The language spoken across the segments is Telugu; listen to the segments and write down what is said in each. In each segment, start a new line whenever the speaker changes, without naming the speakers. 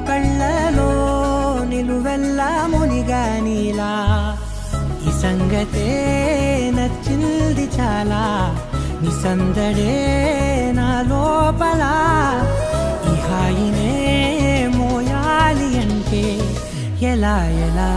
కళ్ళలో నిలువెల్లా మునిగానిలా ఈ సంగతే నచ్చింది చాలా నీ సందడే నా లోపల ఈ హాయినే మోయాలి అంటే ఎలా ఎలా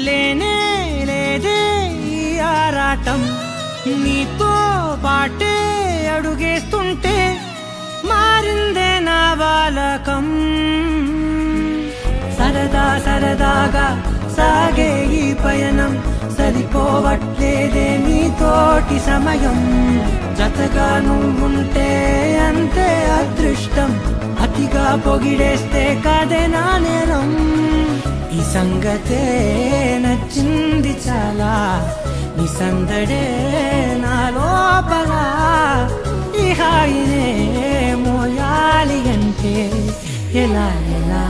లేనే లేదే ఈ ఆరాటం నీతో పాటే అడుగేస్తుంటే మారిందే నా బాలకం సరదా సరదాగా సాగే ఈ పయనం సరిపోవట్లేదే నీతోటి సమయం జతగా నువ్వుంటే అంతే అదృష్టం అతిగా పొగిడేస్తే కాదే నా నేరం ఈ సంగతే నచ్చింది చాలా నీ సందడే నా లోపల ఈ హాయినే మోయాలి అంటే ఎలా ఎలా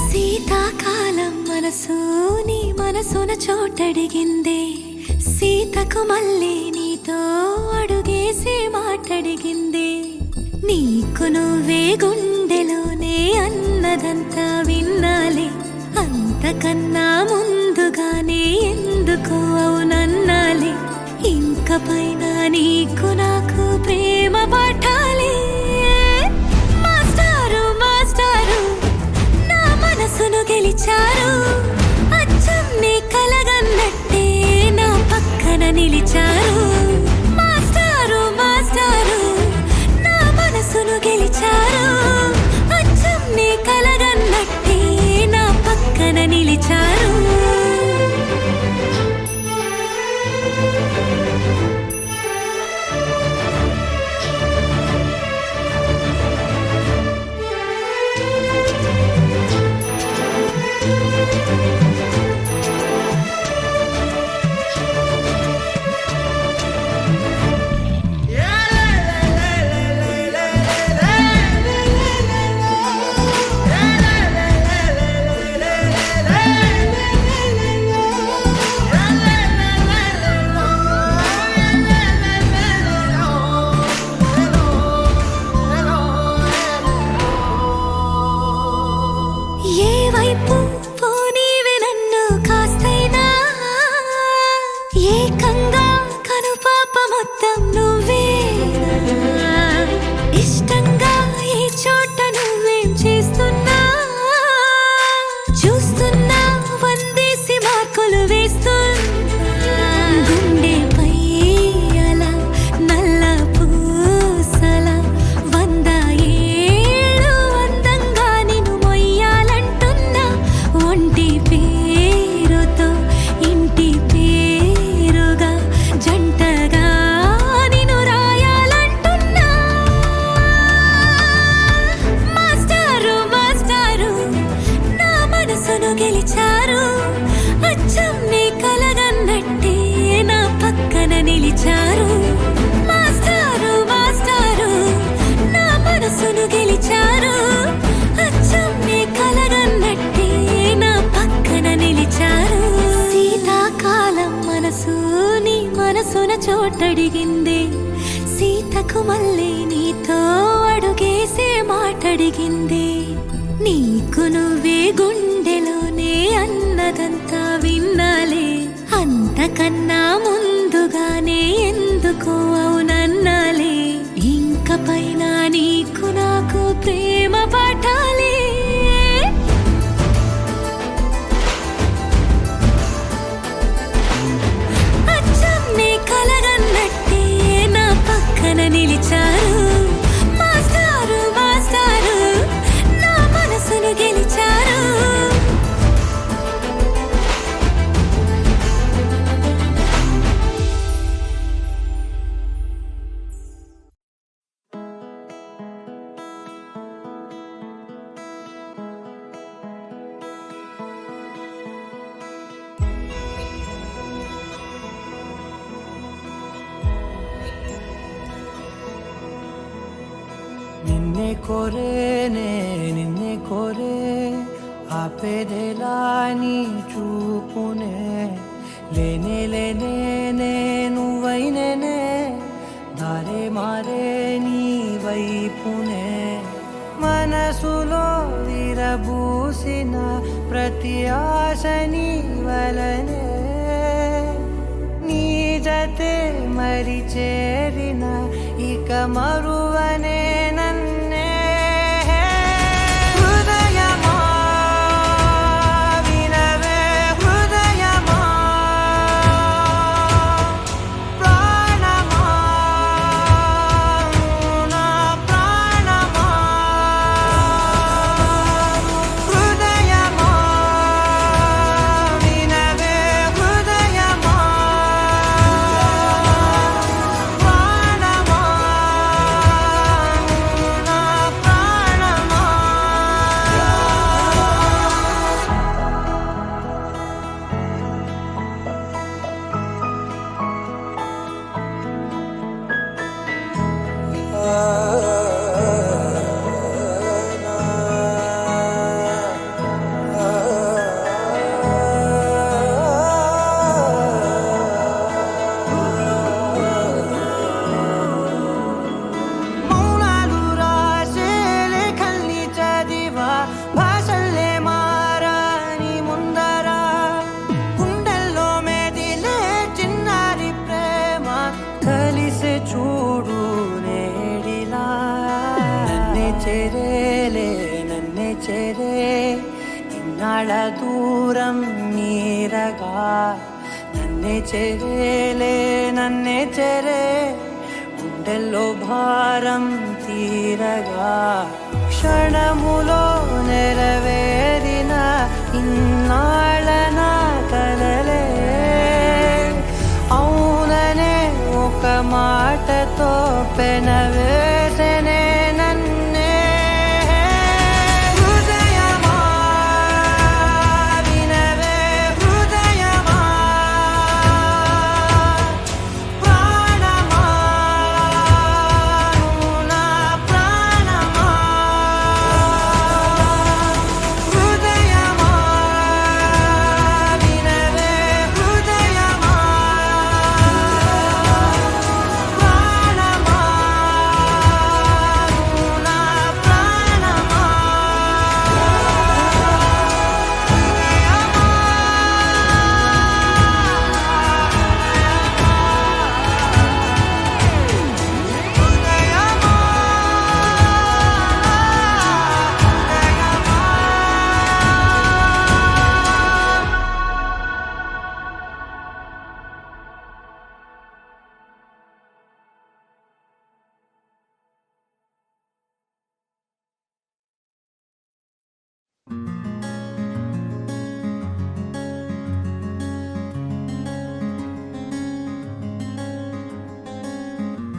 శీతాకాలం మనసు నీ మనసున చోటడిగిందే సీతకు మళ్ళీ నీతో అడుగేసి మాటడిగిందే నీకు నువ్వే గుండెలోనే అన్నదంతా విన్నాలే అంతకన్నా ముందుగానే ఎందుకు అవునన్నాలే ఇంక పైన నీకు నాకు ప్రేమ పాఠాలే మాస్టారు మాస్టారు మనసును గెలిచారు అచ్చం నీ కలగన్నట్టే నా పక్కన నిలిచారు మాస్టారు మాస్టారు నా మనసును గెలిచారు అచ్చం నీ కలగన్నట్టే నా పక్కన నిలిచారు చోట నువ్వేం చేస్తున్నా చూస్తున్నా వందేసి మార్కులు వేస్తున్నా గుండెపై అలా నల్ల పూసల 100 ఏళ్ళు అందంగా నిన్ను మొయ్యాలంటున్నా ఒంటి పేరుతో ఇంటి పేరుగా జంటగా నిన్ను రాయాలంటున్నా మాస్టారు మాస్టారు నా మనసును గెలిచారు అచ్చం నీ కలగన్నట్టే నా పక్కన నిలిచారు మాస్టారు మాస్టారు నా మనసును గెలిచారు అచ్చం నీ కలగన్నట్టే నా పక్కన నిలిచారు శీతాకాలం మనసు నీ మనసున చోటడిగింది సీతకు మళ్ళీ నీతో అడుగేసే మాటడిగింది నీకు నువ్వే గుండెలోనే అన్నదంతా విన్నాలే అంతకన్నా ముందుగానే ఎందుకు అవునన్నాలే ఇంక పైన నీకు నాకు ప్రేమ పాఠాలే అచ్చం నీ కలగన్నట్టే నా పక్కన నిలిచారు మాస్టారు మాస్టారు నా మనసును గెలిచారు
నిన్నే కోరేనే నిన్నే కోరే ఆపేదేలా నీ చూపునే లేనే లేనే నువ్వైనేనే దారే మారే నీ వైపునే మనసులో విరబూసిన ప్రతి ఆశ నీ వలనే నీ జతే మరి చేరిన ఇక మరువనే నన్నే హృదయమా వినవే హృదయమా ప్రాణమా నా ప్రాణమా హృదయమా వినవే హృదయమా ప్రాణమా నా ప్రాణమా మౌనాలు రాసే లేఖల్ని చదివా భాషల్లే మారాని ముందరా గుండెల్లో మెదిలే చిన్నారి ప్రేమ కలిసే చూడు నేడిలా నన్నే చేరేలే నన్నే చేరే ఇన్నాళ్ళ దూరం నీరగా నన్నే చేరేలే నన్నే చేరే గుండెల్లో భారం తీరగా క్షణములో నెరవేరిన ఇన్నాళ్ళ నా కలలే అవుననే ఒక మాటతో పెనవేసనే నన్నే హృదయమా వినవే హృదయమా ప్రాణమా నా ప్రాణమా హృదయమా వినవే హృదయమా ప్రాణమా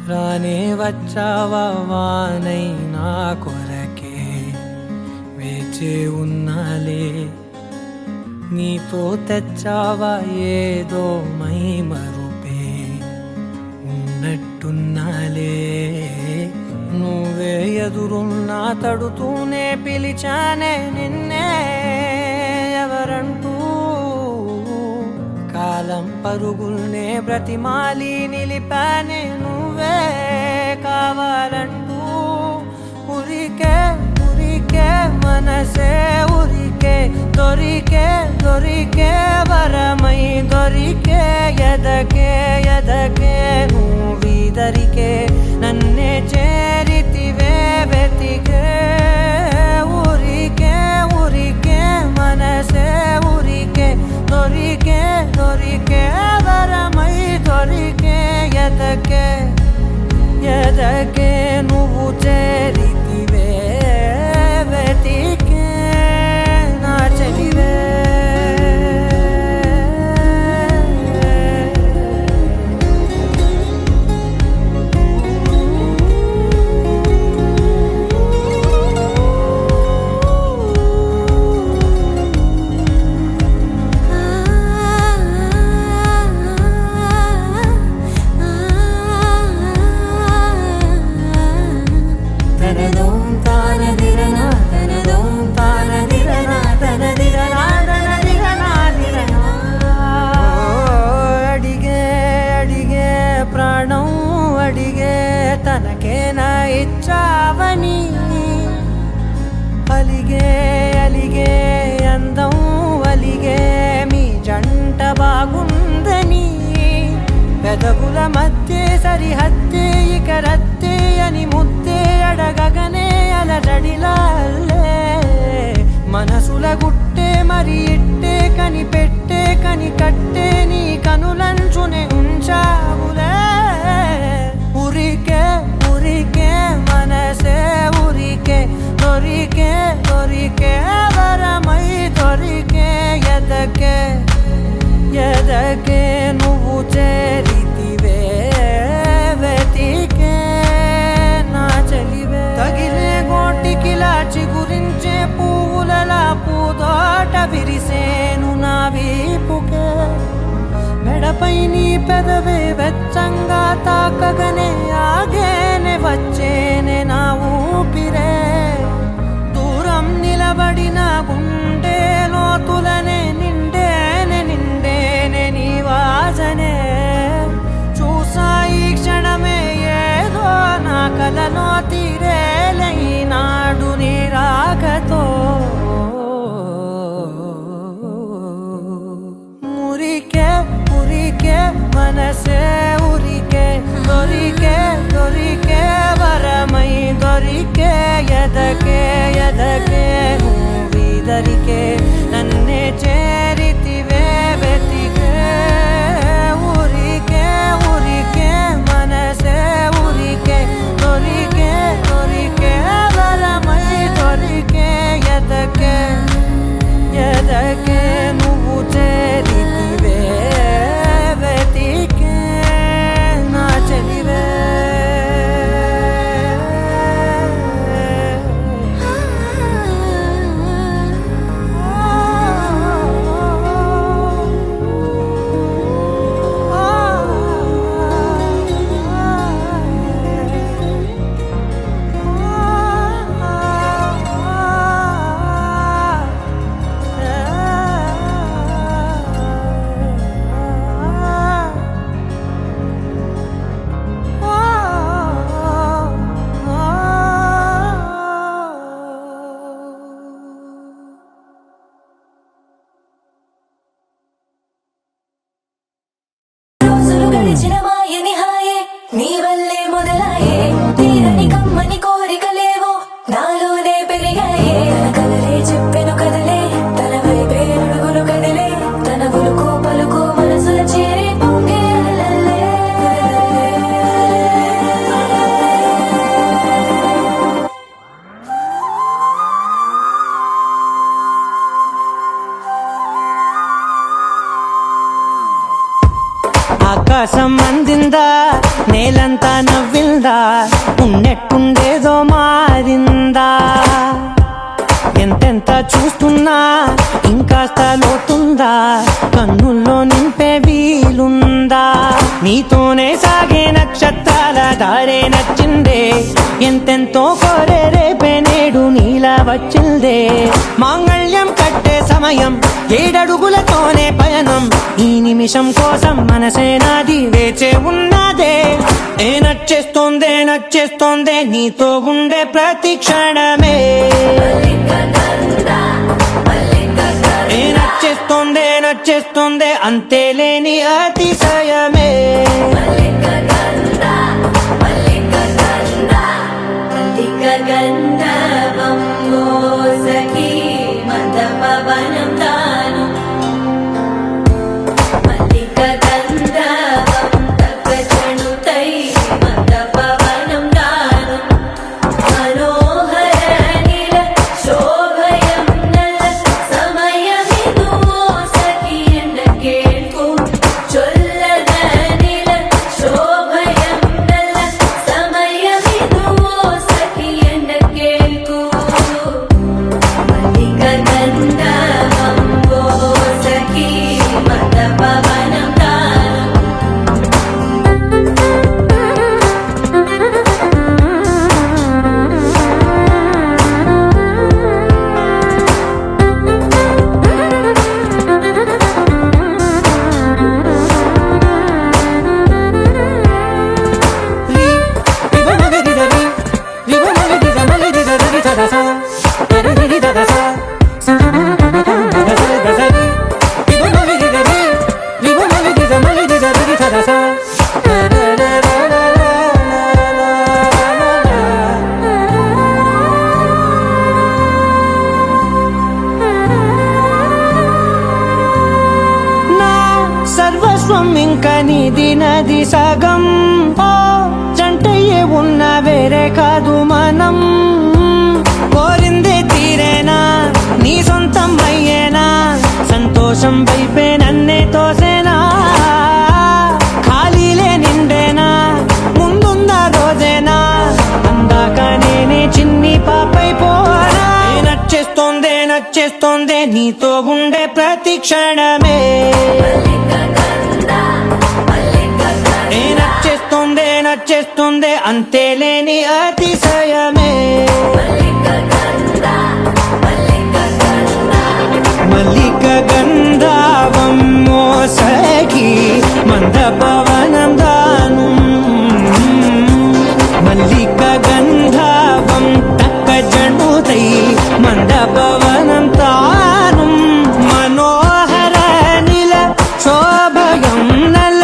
రానే వచ్చావా వానై నా కొరకే వేచే ఉన్నాలే నీతో తెచ్చావా ఏదో మై మరుపే ఉన్నట్టున్నాలే నువ్వే ఎదురున్నా తడుతూనే పిలిచానే నిన్నే ఎవరంటూ కాలం పరుగుల్నే బ్రతిమాలి నిలిపానే నువ్వే కావాలంటూ ఉరికే ఉరికే మనసే ఉరికే దొరికే దొరికే వరమై దొరికే ఎదకే ఎదకే నువ్విదరికే నన్నే చేరితివే వెతికే ఊరికే ఊరికే మనసే ఊరికే దొరికే దొరికే వరమై దొరికే ఎదకే ఎదకే నువ్వు చేరితివే వెతికే నా చెలివే తనకేనా ఇచ్చావని అలిగే అలిగే అందం అలిగే మీ జంట బాగుందని పెదవుల మధ్య సరిహద్దే ఇక రద్దే అని ముద్దే అడగగనే అలజడిలాల్లే మనసుల గుట్టే మరి ఇట్టే కనిపెట్టే కని కట్టే నీ కనులంచునే ఉంచావులే ఉరికే ఉరికే మనసే ఉరికే దొరికే దొరికే వరమై దొరికే ఎదకే ఎదకే నువ్వు చేరితివే వెతికే నా చెలివే తగిలే గోటికిలా చిగురించే పువ్వులలా పూదోట విరిసేను నా వీపుకే మెడపై నీ పెదవే వెచ్చంగా తాకగనే ఆగేనే వచ్చేనే నా ఊపిరే దూరం నిలబడిన గుండె లోతులనే నిండేనే నిండేనే నీ వాసనే చూసా ఈ క్షణమే ఏదో నా కలలో తీరేలే ఈనాడు నీ రాకతో మురికే ఉరికే మనసే ఉరికే దొరికే దొరికే వరమై దొరికే ఎదకే ఎదకే నువ్విదరికే నన్నే చేరితివే వెతికే ఊరికే ఊరికే మనసే ఊరికే దొరికే దొరికే వరమై దొరికే ఎదకే ఎదకే నువ్వు చేరితివే వెతికే నా చెలివే
రోజులు గడిచిన మాయని హాయే నీ వల్లే మొదలాయే తీరని కమ్మని కోరికలేవో నాలోనే పెరిగాయే తన కలలే చెప్పెను కదలే తన వైపే అడుగులు కదిలే తన గులుకు పలుకు మనసుల చేరి పొంగే అలలే.
ఆకాశం అందిందా నేలంతా నవ్విందా, ఉన్నట్టుండేదో మారిందా. ఎంతెంత చూస్తున్నా ఇంకాస్త లోతుందా, కన్నుల్లో నింపే వీలుందా. నీతోనే సాగే నక్షత్రాల దారే నచ్చిందే, ఎంతెంతో కోరే రేపే నేడు నీలా వచ్చిందే. మాంగళ్యం కట్టే సమయం 7 అడుగులతోనే పయనం, ఈ నిమిషం కోసం మనసే నాది వేచే ఉన్నదే. నచ్చేస్తోందే నచ్చేస్తోందే నీతో ఉండే ప్రతి క్షణమే. నచ్చేస్తోందే నచ్చేస్తోందే అంతేలేని అతిశయమే.
గంధర్వం సఖీ మందపవనం తాను, మల్లిక గంధర్వం తగ్గజనుతై మందపవనం తాను. మనోహర నీల శోభయం నల సమయమిదు సఖీ ఎండ కేൾకు. చొల్లద నీల శోభయం నల సమయమిదు సఖీ ఎండ కేൾకు. మల్లిక గంధర్వం సఖీ మందపవనం తాను.
సర్వస్వం ఇంక నీది నది సగం, ఓ జంటయ్యే ఉన్న వేరే కాదు మనం. కోరిందే తీరేనా నీ సొంతం అయ్యేనా, సంతోషం వైపే నన్నే తోసేనా. ఖాళీలే నిండేనా ముందుందా రోజేనా, అందాక నేనే చిన్ని పాపై పోనా. నచ్చేస్తోందే నచ్చేస్తోందే నీతో ఉండే ప్రతి క్షణమే. నచ్చేస్తోందే నచ్చేస్తోందే అంతేలేని అతిశయమే. మల్లిక గంధర్వం సఖీ మందపవనం దాను, మల్లిక గంధర్వం తక్కజనుతై మందపవనం తాను. మనోహర నీల శోభయం నల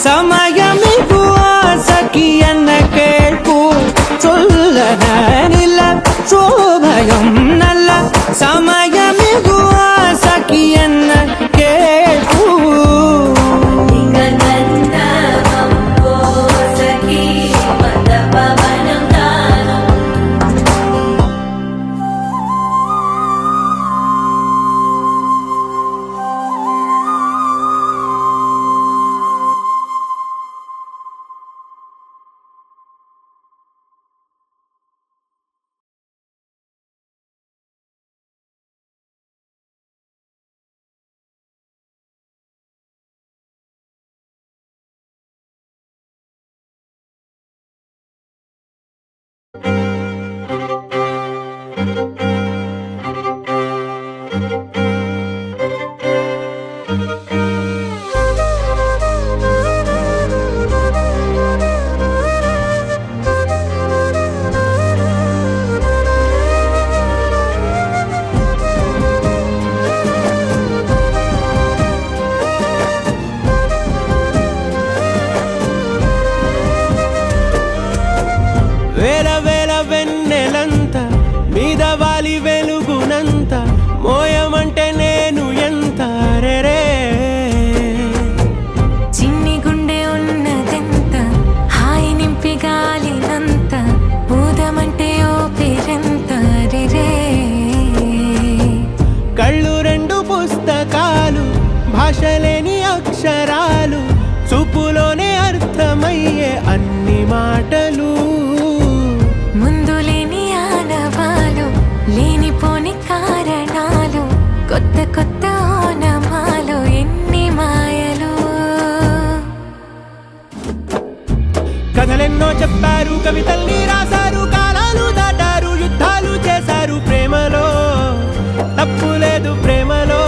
సమయమిగు సఖీ ఎన్న కేൾకు. చొల్లద నీల
లేనిపోని కారణాలు, కొత్త కొత్త ఓనమాలు, ఎన్ని మాయలు.
కథలెన్నో చెప్పారు, కవితల్ని రాశారు, కాలాలు దాటారు, యుద్ధాలు చేశారు ప్రేమలో, తప్పు లేదు ప్రేమలో.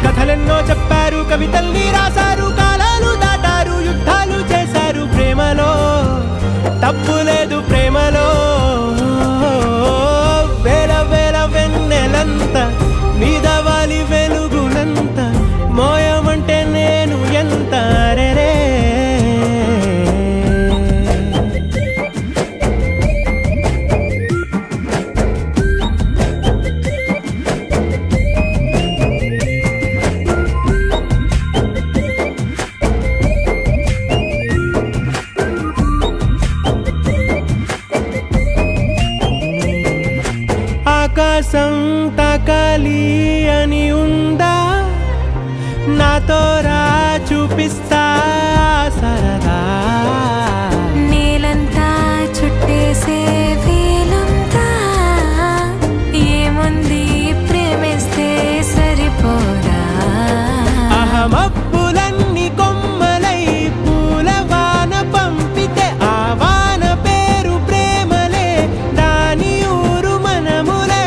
కథలెన్నో చెప్పారు, కవితల్ని రాశారు, కాలాలు దాటారు, యుద్ధాలు చేశారు ప్రేమలో, తప్పు లేదు ప్రేమలో. వేల వేల వెన్నెలంత మీద వాలి వెలుగునంత, మోయమంటే నేను ఎంత రే. ఆకాశం తాకాలి అని ఉందా, నాతో రా చూపిస్తా సరదా.
నేలంతా చుట్టేసే వేలంతా, ఏముంది ప్రేమిస్తే సరిపోదా.
అహమప్పులన్నీ కొమ్మలై పూలవాన పంపితే, ఆ వాన పేరు ప్రేమలే, దాని ఊరు మనములే.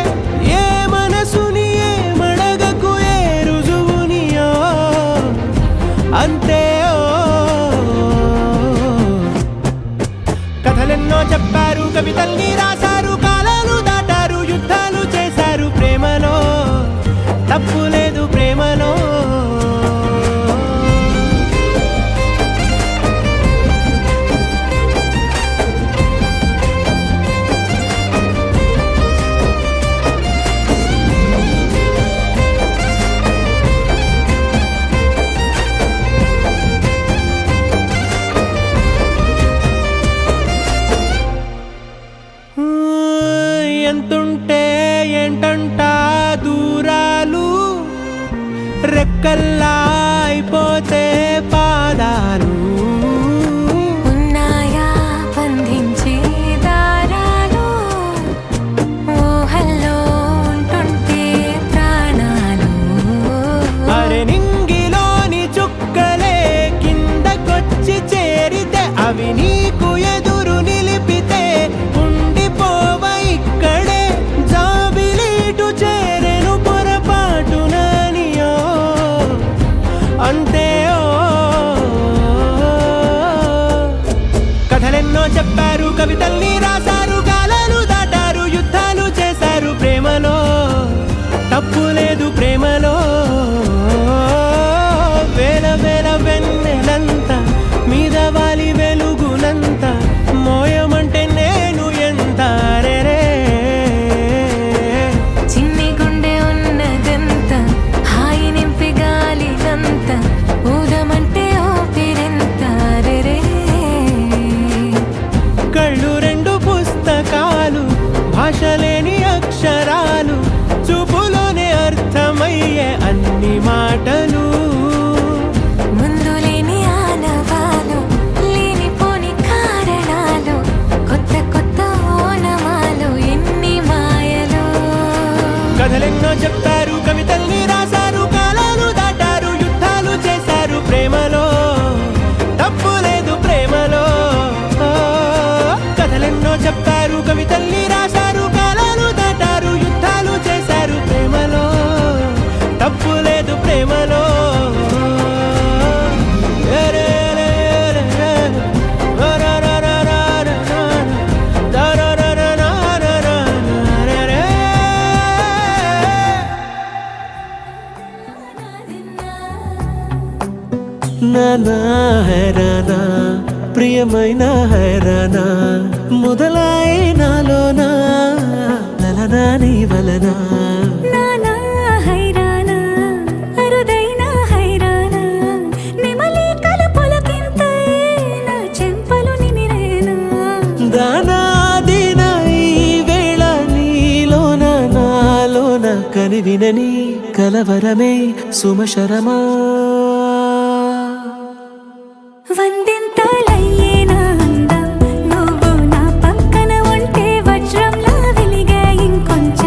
ఏ మనసుని ఏ మడగకు, ఏ రుజువునియో అంతే. కథలెన్నో చెప్పారు, కవితల్ని రాశారు, కాలాలు దాటారు, యుద్ధాలు చేశారు ప్రేమలో, తప్పు లేదు ప్రేమలో. ఎంతుంటే ఏంటంట దూరాలు, రెక్కల్లా అయిపోతే పాదాలు.
ఉన్నాయా బంధించే దారాలు, ఊహల్లో ఉంటుంటే ప్రాణాలు.
అరే నింగిలోని చుక్కలే కిందకొచ్చి చేరితే, అవి నీకు ఎదురు నిలిపితే ఉండిపోవ ఇక్కడే. జాబిలీటు చేరెను పొరపాటుననియో అంతే. కథలెన్నో చెప్పారు, కవితల్ని రాశారు, కాలాలు దాటారు, యుద్ధాలు చేశారు ప్రేమలో, తప్పు లేదు ప్రేమలో. వేల వేల వెన్నెలంత మీద వాలి వెలుగునంత, మోయమంటే నేను ఎంత రే.
చిన్ని గుండె ఉన్నదంత, హాయి నింపి గాలినంత, ఊదమంటే ఊపిరెంత రే.
కళ్ళు రెండు పుస్తకాలు, భాష లేని అక్షరాలు, చూపులోనే అర్థమయ్యే అన్ని మాటలు.
ముందు లేని ఆనవాలు, లేనిపోని కారణాలు, కొత్త కొత్త ఓనమాలు, ఎన్ని మాయలు.
కథలెన్నో చెప్పారు, కవితల్ని రాశారు, కాలాలు దాటారు, యుద్ధాలు చేశారు ప్రేమలో, తప్పు లేదు ప్రేమలో. కథలెన్నో చెప్పారు, కవితల్ని రాశారు, కాలాలు దాటారు, యుద్ధాలు చేశారు ప్రేమలో, తప్పు లేదు ప్రేమలో. నానా హైరానా, ప్రియమైన హైరానా, మొదలాయి నాలోనా లలనా నీ వలనా.
నానా హైరానా, అరుదైన హైరానా, నెమలి కలుపులకింతై నా చెంపలు నిమిరేనా.
దానాదిన ఈ వేళ నీలోన నాలోన, కనివినని కలవరమే సుమశరమా.
వందింతలయ్యేనా అందం, నువ్వు నా పక్కన ఉంటే వజ్రంలా వెలిగే ఇంకొంచెం.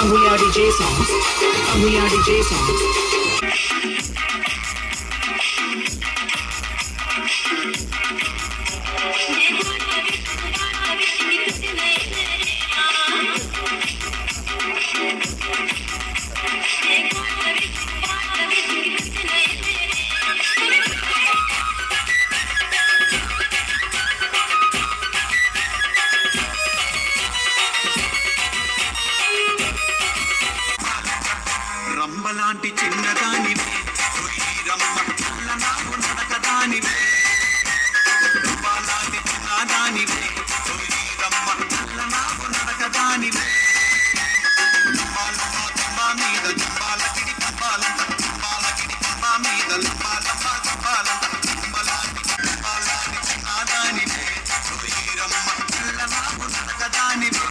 We are DJ songs. We are DJ songs.
రంబలాంటి చిన్నదానివే రమ్మ నాకు నడకదానివే రంబలాంటి చిన్నదానివే రమ్మ నాకు నడకదానివే లంబా మీద లంబాలకిడి పంబాలంత లంబాలకిడి పంబా మీద లంబాలంబా పంబాలంత లంబలాంటి చిన్నదానివే రమ్మ నాకు నడకదానివే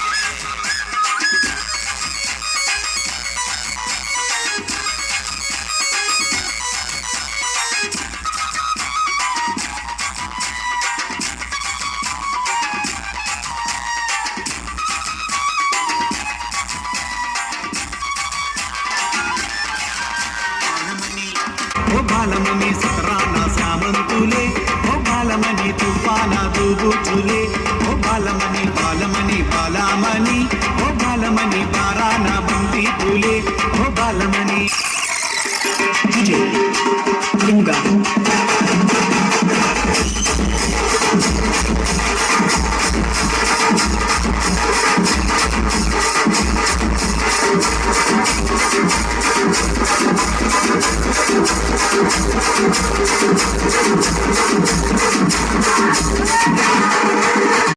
బాలమణి సతరాన సామంతులే ఓ బాలమణి తుఫాన దూబుచులే ఓ బాలమణి బాలమణి బాలమణి ఓ బాలమణి బారాన బంతి పూలే ఓ బాల